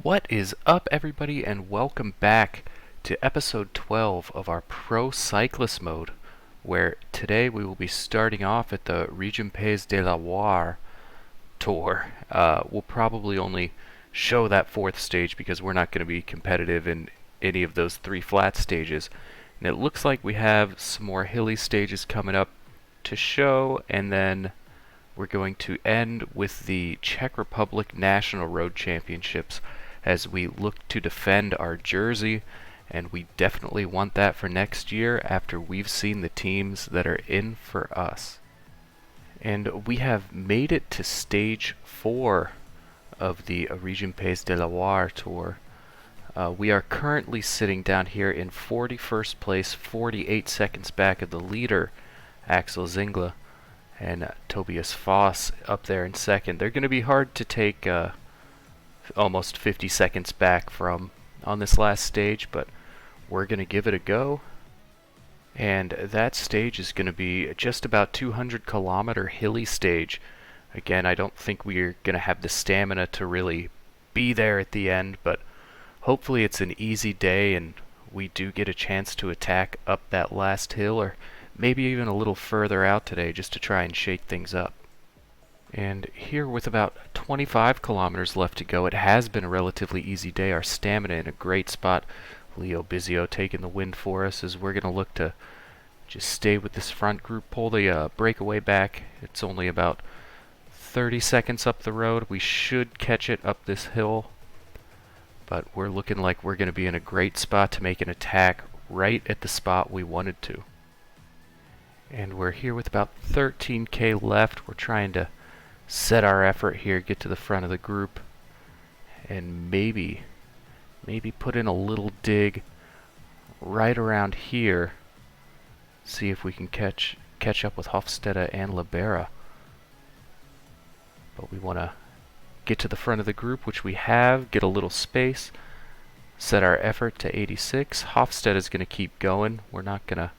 What is up, everybody, and welcome back to episode 12 of our Pro Cyclist mode, where today we will be starting off at the Région Pays de la Loire tour. We'll probably only show that fourth stage because we're not going to be competitive in any of those three flat stages. And it looks like we have some more hilly stages coming up to show, and then we're going to end with the Czech Republic National Road Championships as we look to defend our jersey, and we definitely want that for next year after we've seen the teams that are in for us. And we have made it to stage 4 of the Région Pays de la Loire tour. We are currently sitting down here in 41st place, 48 seconds back of the leader, Axel Zingler, and Tobias Foss up there in second. They're going to be hard to take almost 50 seconds back from on this last stage, but we're going to give it a go. And that stage is going to be just about 200 kilometer hilly stage. Again, I don't think we're going to have the stamina to really be there at the end, but hopefully it's an easy day and we do get a chance to attack up that last hill, or maybe even a little further out today just to try and shake things up. And here with about 25 kilometers left to go, it has been a relatively easy day. Our stamina in a great spot. Leo Bizio taking the win for us as we're going to look to just stay with this front group, pull the breakaway back. It's only about 30 seconds up the road. We should catch it up this hill, but we're looking like we're going to be in a great spot to make an attack right at the spot we wanted to. And we're here with about 13k left. We're trying to set our effort here, get to the front of the group, and maybe put in a little dig right around here. See if we can catch up with Hofstede and Libera. But we want to get to the front of the group, which we have, get a little space, set our effort to 86. Hofstede is going to keep going. We're not going to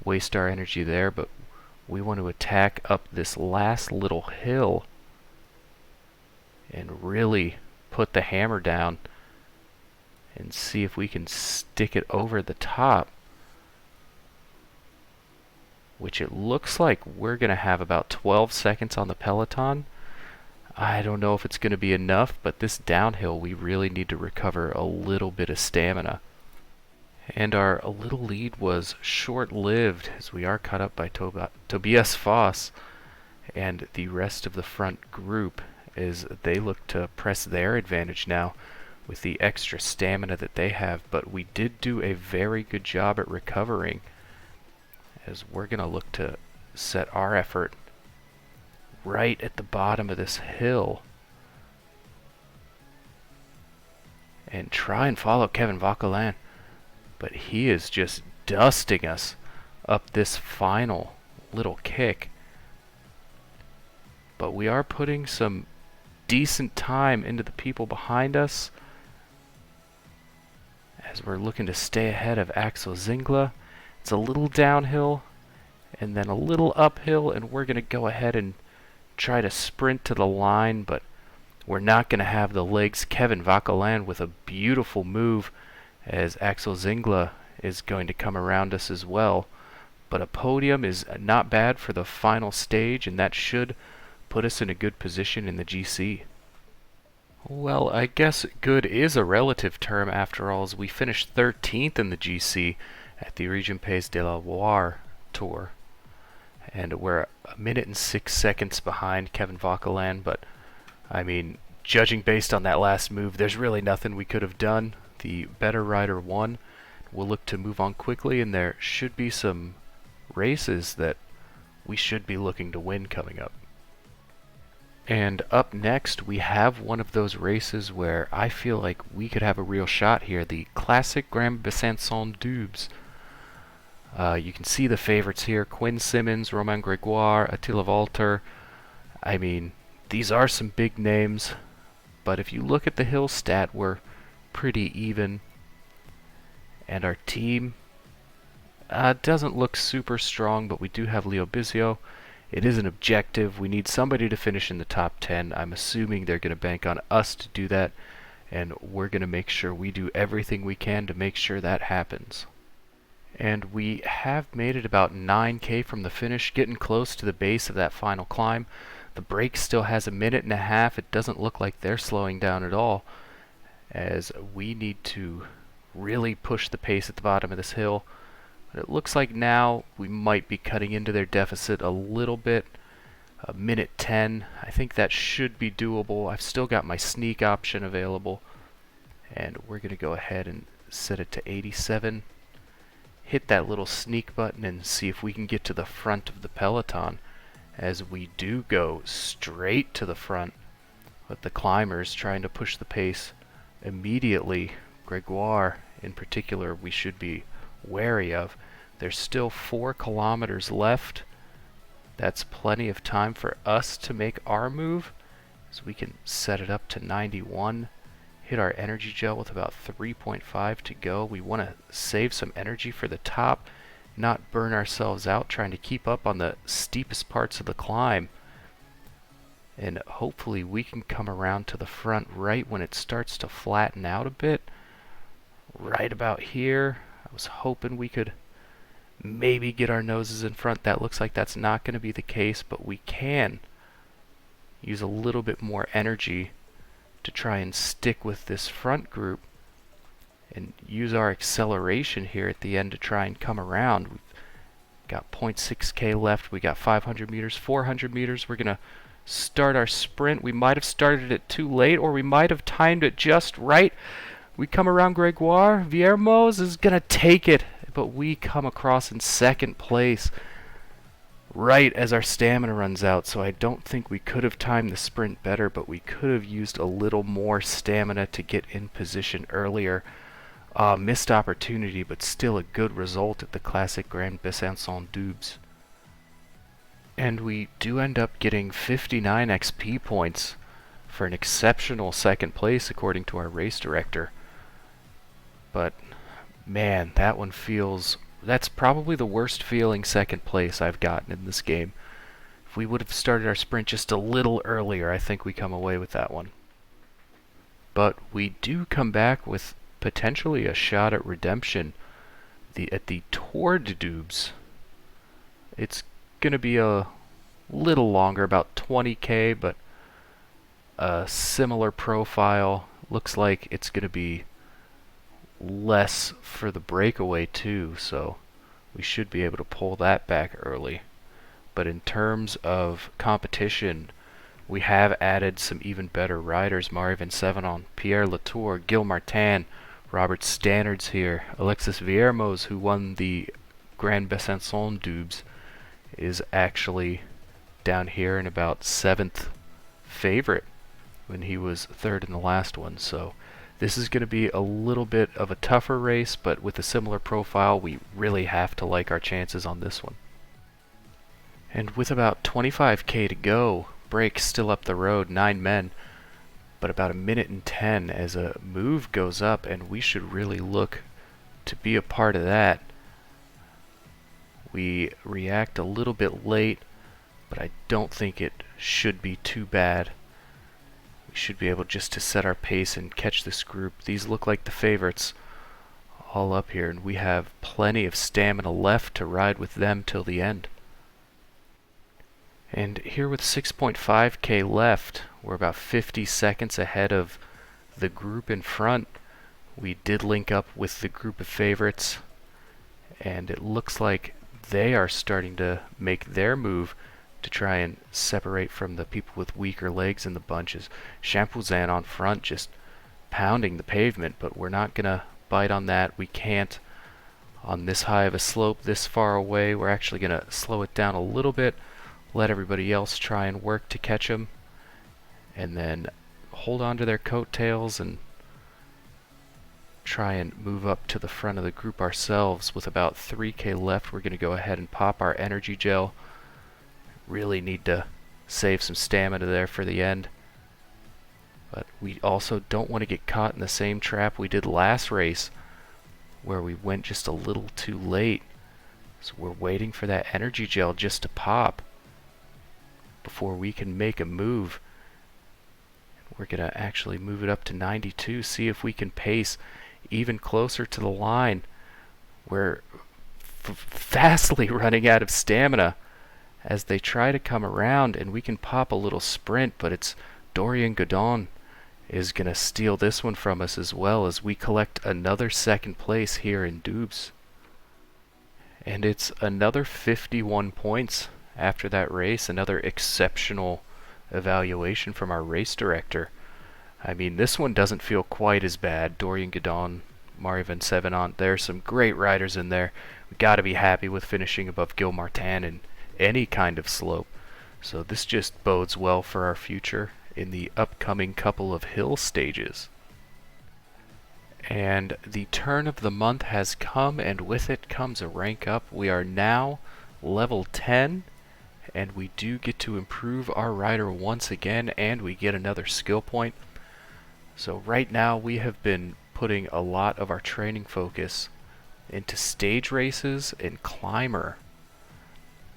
waste our energy there, but we want to attack up this last little hill and really put the hammer down and see if we can stick it over the top, which it looks like we're going to have about 12 seconds on the peloton. I don't know if it's going to be enough, but this downhill we really need to recover a little bit of stamina. And our little lead was short-lived as we are caught up by Tobias Foss and the rest of the front group as they look to press their advantage now with the extra stamina that they have. But we did do a very good job at recovering as we're going to look to set our effort right at the bottom of this hill and try and follow Kevin Vauquelin. But he is just dusting us up this final little kick. But we are putting some decent time into the people behind us as we're looking to stay ahead of Axel Zingler. It's a little downhill and then a little uphill, and we're going to go ahead and try to sprint to the line, but we're not going to have the legs. Kevin Vauquelin with a beautiful move as Axel Zingler is going to come around us as well. But a podium is not bad for the final stage, and that should put us in a good position in the GC. Well, I guess good is a relative term after all, as we finished 13th in the GC at the Région Pays de la Loire tour. And we're a minute and 6 seconds behind Kevin Vauquelin, but I mean, judging based on that last move, there's really nothing we could have done. The better rider won. We'll look to move on quickly, and there should be some races that we should be looking to win coming up. And up next, we have one of those races where I feel like we could have a real shot here, the Classic Grand Besançon Dubs. You can see the favorites here: Quinn Simmons, Romain Grégoire, Attila Valter. I mean, these are some big names, but if you look at the hill stat, we're pretty even, and our team doesn't look super strong, but we do have Leo Bizio. It is an objective. We need somebody to finish in the top 10. I'm assuming they're going to bank on us to do that, and we're going to make sure we do everything we can to make sure that happens. And we have made it about 9K from the finish, getting close to the base of that final climb. The break still has a minute and a half. It doesn't look like they're slowing down at all, as we need to really push the pace at the bottom of this hill. But it looks like now we might be cutting into their deficit a little bit. A minute 10, I think that should be doable. I've still got my sneak option available, and we're going to go ahead and set it to 87. Hit that little sneak button and see if we can get to the front of the peloton, as we do go straight to the front, but the climbers trying to push the pace immediately. Gregoire in particular we should be wary of. There's still 4 kilometers left. That's plenty of time for us to make our move, so we can set it up to 91. Hit our energy gel with about 3.5 to go. We want to save some energy for the top, not burn ourselves out trying to keep up on the steepest parts of the climb. And hopefully we can come around to the front right when it starts to flatten out a bit. Right about here. I was hoping we could maybe get our noses in front. That looks like that's not going to be the case, but we can use a little bit more energy to try and stick with this front group and use our acceleration here at the end to try and come around. We've got 0.6k left. We got 500 meters, 400 meters. We're going to start our sprint. We might have started it too late, or we might have timed it just right. We come around Gregoire. Viermoz is going to take it, but we come across in second place right as our stamina runs out, so I don't think we could have timed the sprint better, but we could have used a little more stamina to get in position earlier. Missed opportunity, but still a good result at the classic Grand Besançon Doubs. And we do end up getting 59 XP points for an exceptional second place according to our race director. But man, that one feels... That's probably the worst feeling second place I've gotten in this game. If we would have started our sprint just a little earlier, I think we come away with that one. But we do come back with potentially a shot at redemption at the Tour de Doubs. It's going to be a little longer, about 20k, but a similar profile. Looks like it's going to be less for the breakaway too, so we should be able to pull that back early. But in terms of competition, we have added some even better riders. Morbihan 7 on Pierre Latour, Gil Martin, Robert Stannard's here, Alexis Viermoz, who won the Grand Besançon Doubs, is actually down here in about 7th favorite when he was 3rd in the last one. So this is going to be a little bit of a tougher race, but with a similar profile, we really have to like our chances on this one. And with about 25k to go, break still up the road, 9 men, but about a minute and 10 as a move goes up, and we should really look to be a part of that. We react a little bit late, but I don't think it should be too bad. We should be able just to set our pace and catch this group. These look like the favorites all up here, and we have plenty of stamina left to ride with them till the end. And here with 6.5k left, we're about 50 seconds ahead of the group in front. We did link up with the group of favorites, and it looks like they are starting to make their move to try and separate from the people with weaker legs in the bunches. Champouzin on front just pounding the pavement, but we're not going to bite on that. We can't on this high of a slope this far away. We're actually going to slow it down a little bit, let everybody else try and work to catch them, and then hold on to their coattails and try and move up to the front of the group ourselves. With about 3k left, we're going to go ahead and pop our energy gel. Really need to save some stamina there for the end. But we also don't want to get caught in the same trap we did last race, where we went just a little too late. So we're waiting for that energy gel just to pop before we can make a move. We're going to actually move it up to 92, see if we can pace even closer to the line. We're fastly running out of stamina as they try to come around, and we can pop a little sprint, but it's Dorian Godon is going to steal this one from us as well as we collect another second place here in Doubs. And it's another 51 points after that race, another exceptional evaluation from our race director. I mean, this one doesn't feel quite as bad. Dorian Godon, Mario Van Sevenant, there's some great riders in there. We got to be happy with finishing above Gil Martin in any kind of slope. So this just bodes well for our future in the upcoming couple of hill stages. And the turn of the month has come, and with it comes a rank up. We are now level 10, and we do get to improve our rider once again, and we get another skill point. So right now we have been putting a lot of our training focus into stage races and climber,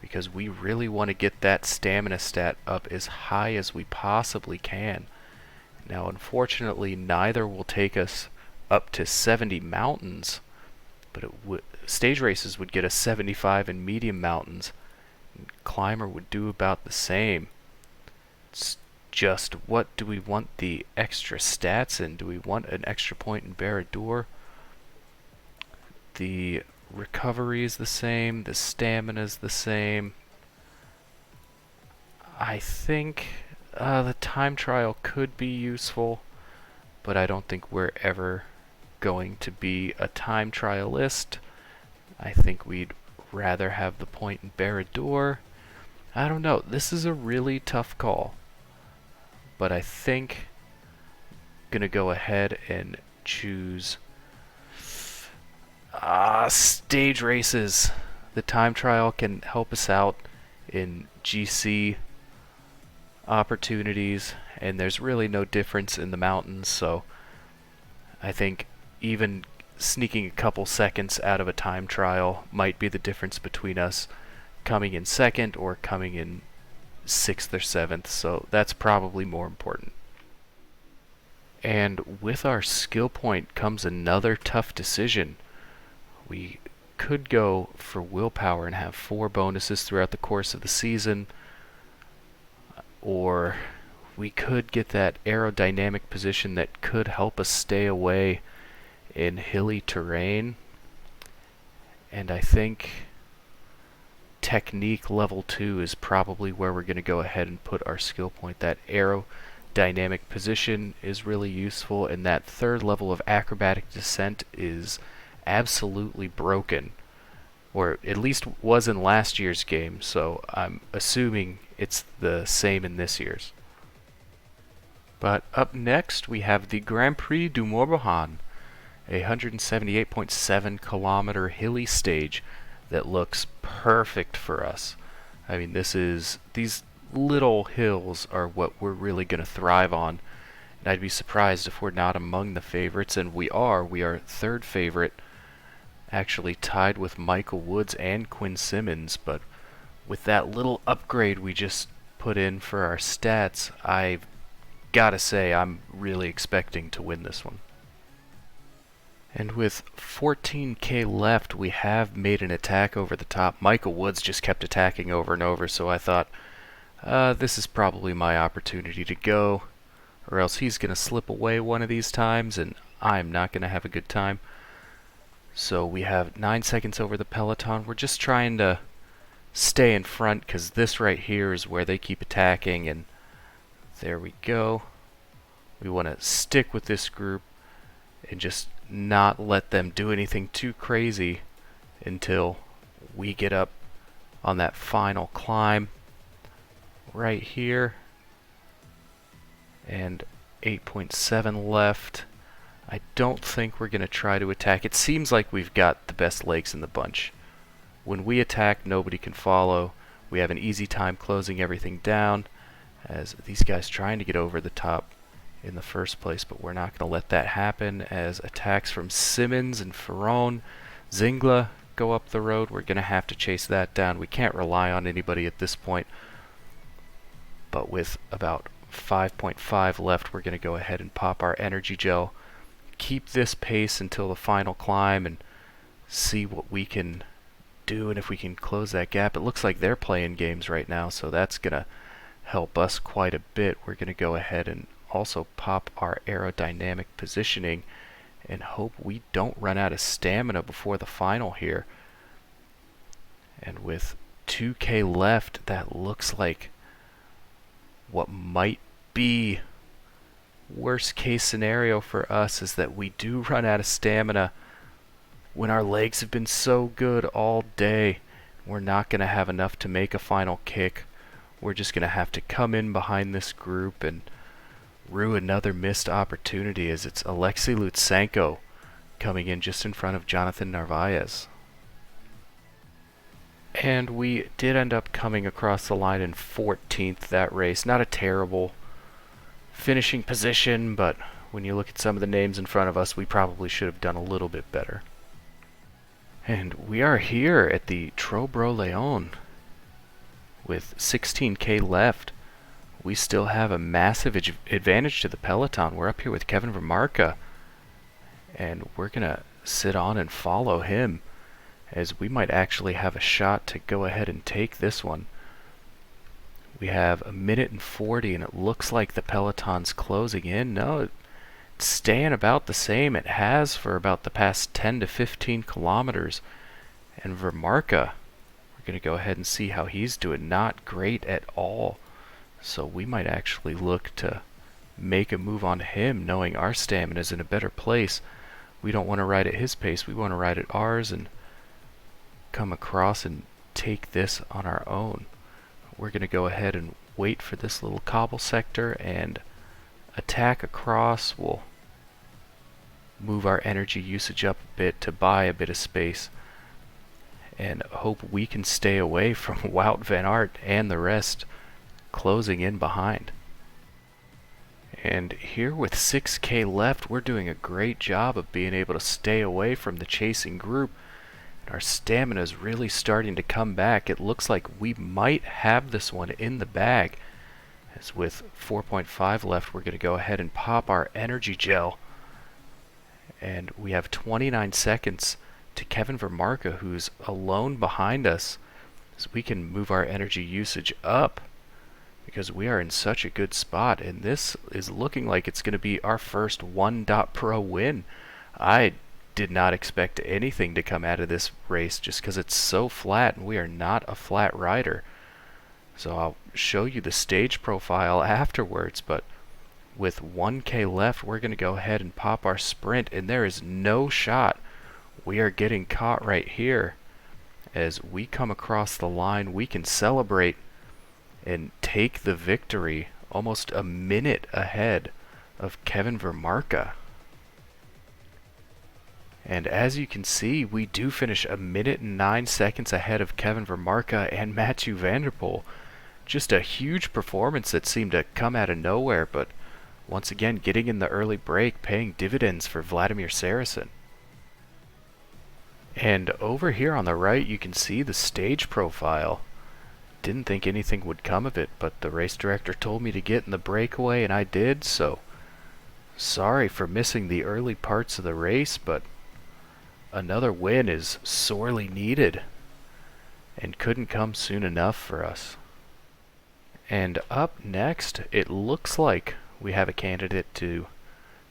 because we really want to get that stamina stat up as high as we possibly can. Now unfortunately neither will take us up to 70 mountains, but stage races would get us 75 in medium mountains, and climber would do about the same. It's just, what do we want the extra stats in? Do we want an extra point in Barrador? The recovery is the same, the stamina is the same. I think the time trial could be useful, but I don't think we're ever going to be a time trialist. I think we'd rather have the point in Barrador. I don't know, this is a really tough call, but I think I'm gonna go ahead and choose stage races. The time trial can help us out in GC opportunities, and there's really no difference in the mountains, so I think even sneaking a couple seconds out of a time trial might be the difference between us coming in second or coming in 6th or 7th, so that's probably more important. And with our skill point comes another tough decision. We could go for willpower and have 4 bonuses throughout the course of the season, or we could get that aerodynamic position that could help us stay away in hilly terrain. And I think technique level 2 is probably where we're going to go ahead and put our skill point. That aerodynamic position is really useful, and that 3rd level of acrobatic descent is absolutely broken, or at least was in last year's game, so I'm assuming it's the same in this year's. But up next we have the Grand Prix du Morbihan, a 178.7 kilometer hilly stage that looks perfect for us. I mean, these little hills are what we're really going to thrive on, and I'd be surprised if we're not among the favorites, and we are 3rd favorite, actually tied with Michael Woods and Quinn Simmons. But with that little upgrade we just put in for our stats, I've gotta say I'm really expecting to win this one. And with 14k left, we have made an attack over the top. Michael Woods just kept attacking over and over, so I thought this is probably my opportunity to go, or else he's gonna slip away one of these times and I'm not gonna have a good time. So we have 9 seconds over the peloton. We're just trying to stay in front, because this right here is where they keep attacking, and there we go. We want to stick with this group and just not let them do anything too crazy until we get up on that final climb right here. And 8.7 left. I don't think we're going to try to attack. It seems like we've got the best legs in the bunch. When we attack, nobody can follow. We have an easy time closing everything down, as these guys trying to get over the top in the first place, but we're not going to let that happen, as attacks from Simmons and Ferron, Zingla go up the road. We're going to have to chase that down. We can't rely on anybody at this point. But with about 5.5 left, we're going to go ahead and pop our energy gel. Keep this pace until the final climb and see what we can do and if we can close that gap. It looks like they're playing games right now, so that's going to help us quite a bit. We're going to go ahead and also pop our aerodynamic positioning and hope we don't run out of stamina before the final here. And with 2K left, that looks like what might be worst case scenario for us is that we do run out of stamina when our legs have been so good all day. We're not going to have enough to make a final kick. We're just going to have to come in behind this group and rue another missed opportunity, as it's Alexei Lutsenko coming in just in front of Jonathan Narvaez. And we did end up coming across the line in 14th that race. Not a terrible finishing position, but when you look at some of the names in front of us, we probably should have done a little bit better. And we are here at the Tro-Bro Léon with 16K left. We still have a massive advantage to the peloton. We're up here with Kevin Vermarka, and we're gonna sit on and follow him, as we might actually have a shot to go ahead and take this one. We have 1:40, and it looks like the peloton's closing in. No, it's staying about the same. It has for about the past 10 to 15 kilometers. And Vermarka, we're going to go ahead and see how he's doing. Not great at all. So we might actually look to make a move on him, knowing our stamina is in a better place. We don't want to ride at his pace. We want to ride at ours and come across and take this on our own. We're going to go ahead and wait for this little cobble sector and attack across. We'll move our energy usage up a bit to buy a bit of space and hope we can stay away from Wout van Aert and the rest closing in behind. And here with 6K left, we're doing a great job of being able to stay away from the chasing group. Our stamina is really starting to come back. It looks like we might have this one in the bag, as with 4.5 left, we're going to go ahead and pop our energy gel. And we have 29 seconds to Kevin Vermarka, who's alone behind us, so we can move our energy usage up because we are in such a good spot. And this is looking like it's going to be our first 1.Pro win. I did not expect anything to come out of this race just because it's so flat, and we are not a flat rider. So I'll show you the stage profile afterwards, but with 1K left, we're going to go ahead and pop our sprint, and there is no shot we are getting caught right here. As we come across the line, we can celebrate and take the victory almost a minute ahead of Kevin Vermarka. And as you can see, we do finish 1:09 ahead of Kevin Vermarka and Mathieu van der Poel. Just a huge performance that seemed to come out of nowhere, but once again, getting in the early break, paying dividends for Vladimir Saracen. And over here on the right, you can see the stage profile. Didn't think anything would come of it, but the race director told me to get in the breakaway, and I did, so sorry for missing the early parts of the race, but another win is sorely needed and couldn't come soon enough for us. And up next, it looks like we have a candidate to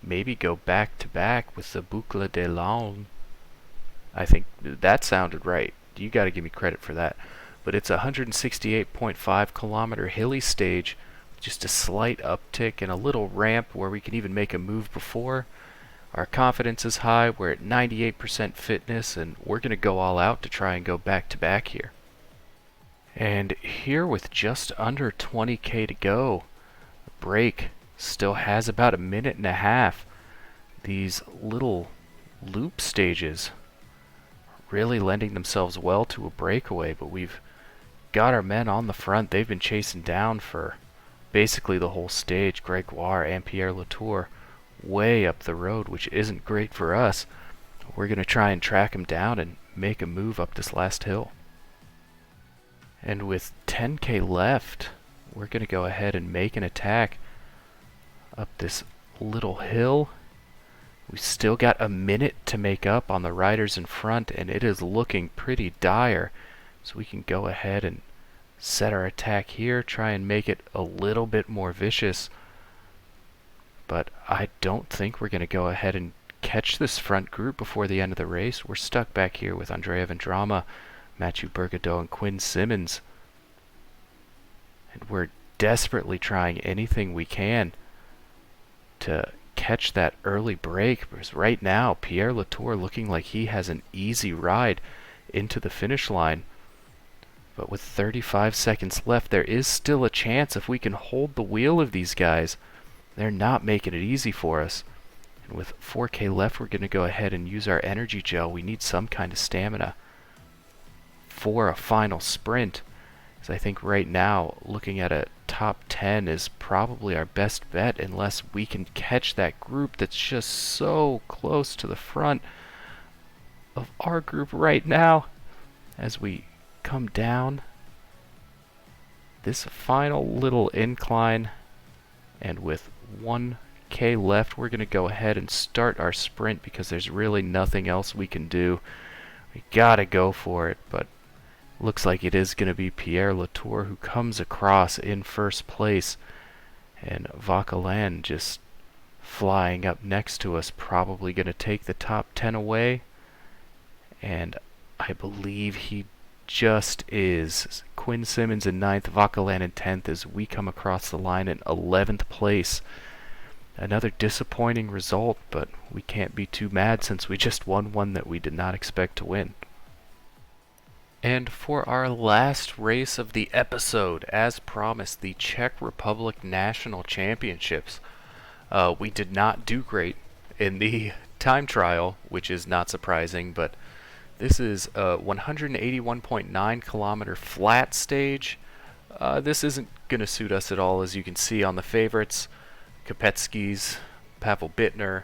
maybe go back to back with the Boucles de Léon. I think that sounded right. You got to give me credit for that. But it's a 168.5 kilometer hilly stage, just a slight uptick and a little ramp where we can even make a move before. Our confidence is high. We're at 98% fitness, and we're going to go all out to try and go back to back here. And here with just under 20K to go, the break still has about a minute and a half. These little loop stages really lending themselves well to a breakaway, but we've got our men on the front. They've been chasing down for basically the whole stage. Gregoire and Pierre Latour way up the road, which isn't great for us. We're going to try and track him down and make a move up this last hill. And with 10K left, we're going to go ahead and make an attack. up this little hill. We still got a minute to make up on the riders in front, and it is looking pretty dire. So we can go ahead and set our attack here, try and make it a little bit more vicious. But I don't think we're going to go ahead and catch this front group before the end of the race. We're stuck back here with Andrea Vendrama, Mathieu Bergadeau, and Quinn Simmons. And we're desperately trying anything we can to catch that early break, because right now Pierre Latour looking like he has an easy ride into the finish line. But with 35 seconds left, there is still a chance if we can hold the wheel of these guys. They're not making it easy for us. And with 4K left, we're going to go ahead and use our energy gel. We need some kind of stamina for a final sprint. Because I think right now, looking at a top 10 is probably our best bet unless we can catch that group that's just so close to the front of our group right now. As we come down this final little incline, and with 1K left, we're going to go ahead and start our sprint because there's really nothing else we can do. We gotta go for it, but looks like it is going to be Pierre Latour who comes across in first place, and Vauquelin just flying up next to us, probably going to take the top 10 away, and I believe he just is. Quinn Simmons in 9th, Vauquelin in 10th as we come across the line in 11th place. Another disappointing result, but we can't be too mad since we just won one that we did not expect to win. And for our last race of the episode, as promised, the Czech Republic National Championships. We did not do great in the time trial, which is not surprising, but this is a 181.9 kilometer flat stage. This isn't going to suit us at all, as you can see on the favorites. Kopetskis, Pavel Bittner,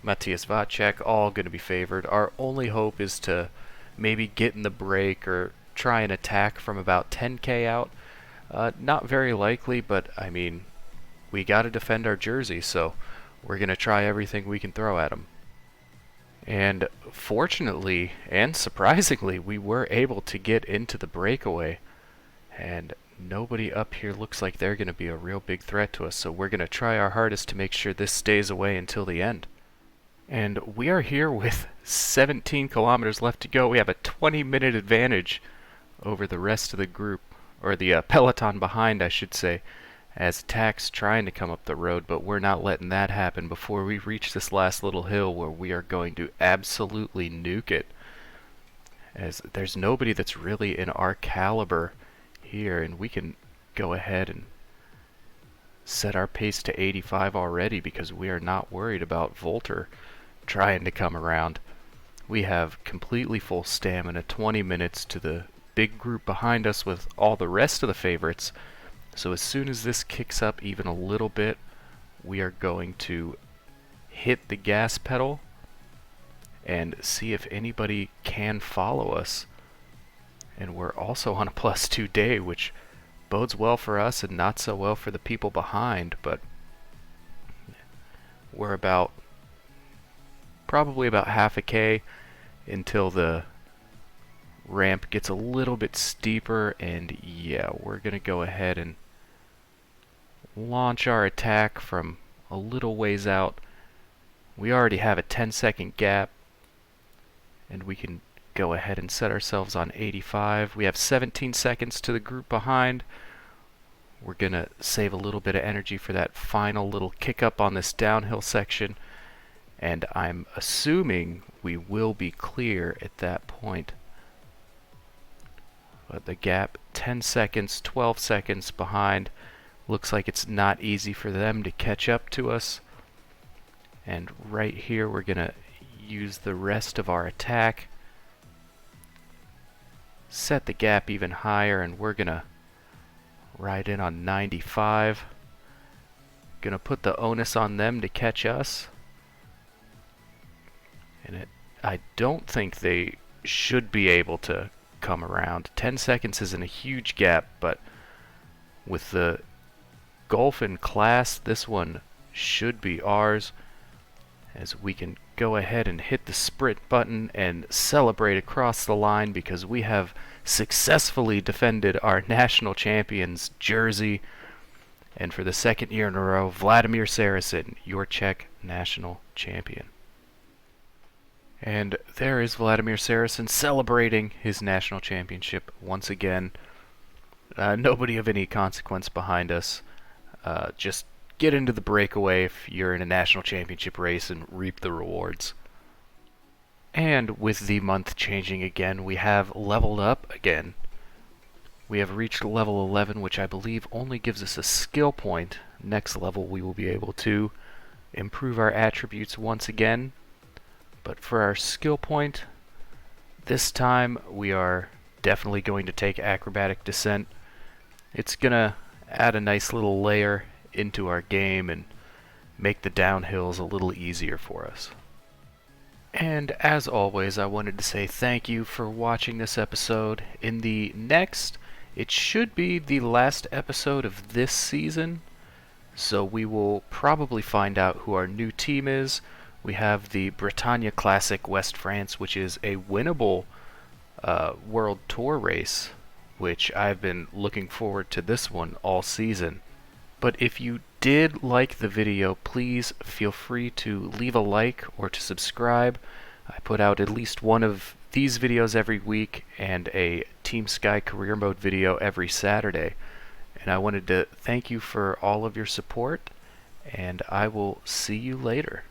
Matthias Vacek, all going to be favored. Our only hope is to maybe get in the break or try an attack from about 10K out. Not very likely, but I mean, we got to defend our jersey, so we're going to try everything we can throw at them. And fortunately and surprisingly, we were able to get into the breakaway, and nobody up here looks like they're going to be a real big threat to us, so we're going to try our hardest to make sure this stays away until the end. And we are here with 17 kilometers left to go. We have a 20-minute advantage over the rest of the group, or the peloton behind, I should say, as Tack's trying to come up the road, but we're not letting that happen before we reach this last little hill where we are going to absolutely nuke it. As there's nobody that's really in our caliber here, and we can go ahead and set our pace to 85 already because we are not worried about Volter trying to come around. We have completely full stamina, 20 minutes to the big group behind us with all the rest of the favorites. So as soon as this kicks up even a little bit, we are going to hit the gas pedal and see if anybody can follow us. And we're also on a +2 day, which bodes well for us and not so well for the people behind, but we're probably about half a K until the ramp gets a little bit steeper, and yeah, we're gonna go ahead and launch our attack from a little ways out. We already have a 10-second gap, and we can go ahead and set ourselves on 85. We have 17 seconds to the group behind. We're gonna save a little bit of energy for that final little kick up on this downhill section, and I'm assuming we will be clear at that point. But the gap, 10 seconds, 12 seconds behind. Looks like it's not easy for them to catch up to us. And right here we're gonna use the rest of our attack, set the gap even higher, and we're gonna ride in on 95. Gonna put the onus on them to catch us. And I don't think they should be able to come around. 10 seconds isn't a huge gap, but with the Golf in class, this one should be ours, as we can go ahead and hit the sprint button and celebrate across the line because we have successfully defended our national champion's jersey. And for the second year in a row, Vladimir Saracen, your Czech National Champion. And there is Vladimir Saracen celebrating his national championship once again. Nobody of any consequence behind us. Just get into the breakaway if you're in a national championship race and reap the rewards. And with the month changing again, we have leveled up again. We have reached level 11, which I believe only gives us a skill point. Next level we will be able to improve our attributes once again. But for our skill point, this time we are definitely going to take acrobatic descent. It's gonna add a nice little layer into our game and make the downhills a little easier for us. And as always, I wanted to say thank you for watching this episode. In the next, it should be the last episode of this season, so we will probably find out who our new team is. We have the Bretagne Classic West France, which is a winnable World Tour race, which I've been looking forward to this one all season. But if you did like the video, please feel free to leave a like or to subscribe. I put out at least one of these videos every week and a Team Sky Career Mode video every Saturday. And I wanted to thank you for all of your support, and I will see you later.